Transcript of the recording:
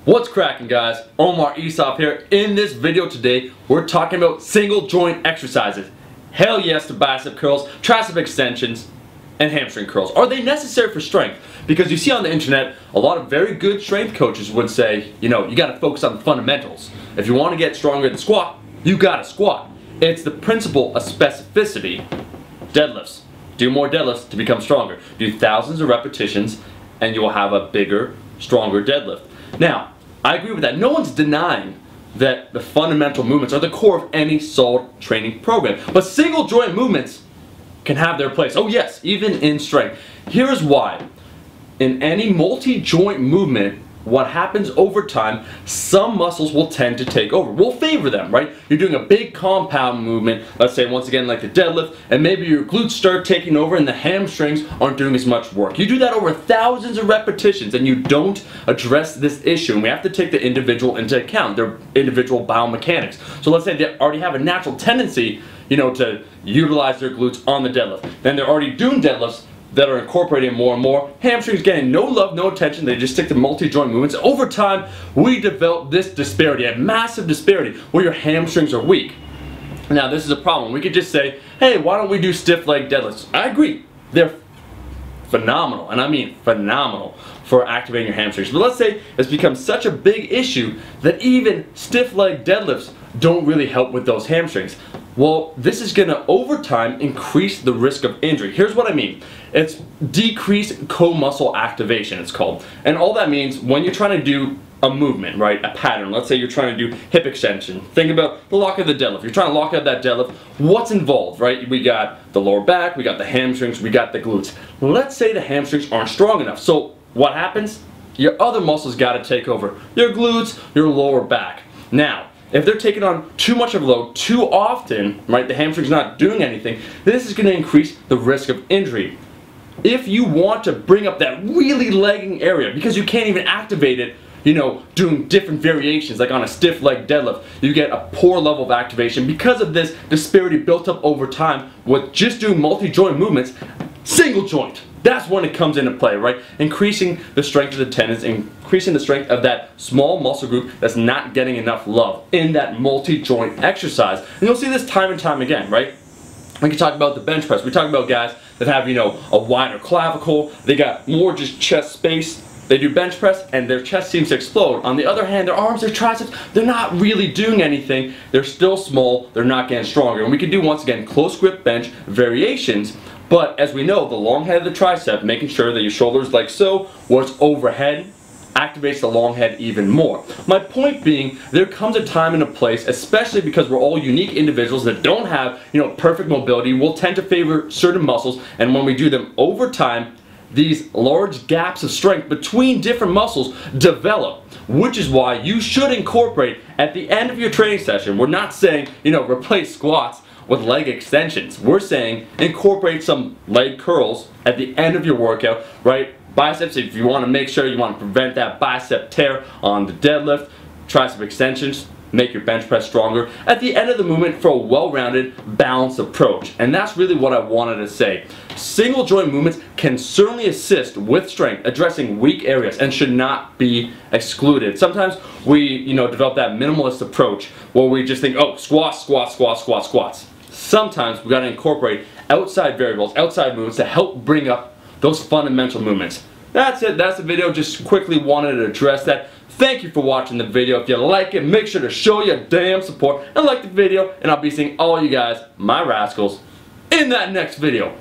What's cracking, guys? Omar Esop here. In this video today, we're talking about single joint exercises. Hell yes to bicep curls, tricep extensions, and hamstring curls. Are they necessary for strength? Because you see on the internet, a lot of very good strength coaches would say, you gotta focus on the fundamentals. If you want to get stronger in the squat, you gotta squat. It's the principle of specificity. Deadlifts. Do more deadlifts to become stronger. Do thousands of repetitions and you will have a bigger, stronger deadlift. Now, I agree with that. No one's denying that the fundamental movements are the core of any solid training program. But single joint movements can have their place. Oh yes, even in strength. Here's why. In any multi-joint movement, what happens over time, some muscles will tend to take over. We'll favor them, right? You're doing a big compound movement, let's say once again like the deadlift, and maybe your glutes start taking over and the hamstrings aren't doing as much work. You do that over thousands of repetitions and you don't address this issue, and we have to take the individual into account, their individual biomechanics. So let's say they already have a natural tendency, to utilize their glutes on the deadlift. Then they're already doing deadlifts that are incorporating more and more. Hamstrings getting no love, no attention. They just stick to multi-joint movements. Over time, we develop this disparity, a massive disparity, where your hamstrings are weak. Now, this is a problem. We could just say, hey, why don't we do stiff leg deadlifts? I agree. They're phenomenal, and I mean phenomenal, for activating your hamstrings. But let's say it's become such a big issue that even stiff leg deadlifts don't really help with those hamstrings. Well, this is going to, over time, increase the risk of injury. Here's what I mean. It's decreased co-muscle activation, it's called. And all that means, when you're trying to do a movement, right, a pattern, let's say you're trying to do hip extension. Think about the lock of the deadlift. You're trying to lock out that deadlift. What's involved, right? We got the lower back, we got the hamstrings, we got the glutes. Let's say the hamstrings aren't strong enough. So what happens? Your other muscles got to take over. Your glutes, your lower back. Now, if they're taking on too much of a load too often, right, the hamstring's not doing anything, this is going to increase the risk of injury. If you want to bring up that really lagging area, because you can't even activate it, doing different variations, like on a stiff leg deadlift, you get a poor level of activation because of this disparity built up over time with just doing multi-joint movements. Single joint, that's when it comes into play, right? Increasing the strength of the tendons, increasing the strength of that small muscle group that's not getting enough love in that multi-joint exercise. And you'll see this time and time again, right? We can talk about the bench press. We talk about guys that have, a wider clavicle, they got more just chest space. They do bench press and their chest seems to explode. On the other hand, their arms, their triceps, they're not really doing anything. They're still small, they're not getting stronger. And we can do, once again, close grip bench variations. But as we know, the long head of the tricep, making sure that your shoulders like so, where it's overhead, activates the long head even more. My point being, there comes a time and a place, especially because we're all unique individuals that don't have, perfect mobility. We'll tend to favor certain muscles, and when we do them over time, these large gaps of strength between different muscles develop, which is why you should incorporate at the end of your training session. We're not saying, replace squats with leg extensions. We're saying incorporate some leg curls at the end of your workout, right? Biceps, if you want to make sure you want to prevent that bicep tear on the deadlift. Tricep extensions, make your bench press stronger at the end of the movement for a well-rounded, balanced approach. And that's really what I wanted to say. Single joint movements can certainly assist with strength, addressing weak areas, and should not be excluded. Sometimes we, develop that minimalist approach where we just think, oh, squats, squats, squats, squats, squats. Sometimes we got to incorporate outside variables, outside movements to help bring up those fundamental movements. That's it. That's the video. Just quickly wanted to address that. Thank you for watching the video. If you like it, make sure to show your damn support and like the video, and I'll be seeing all you guys, my rascals, in that next video.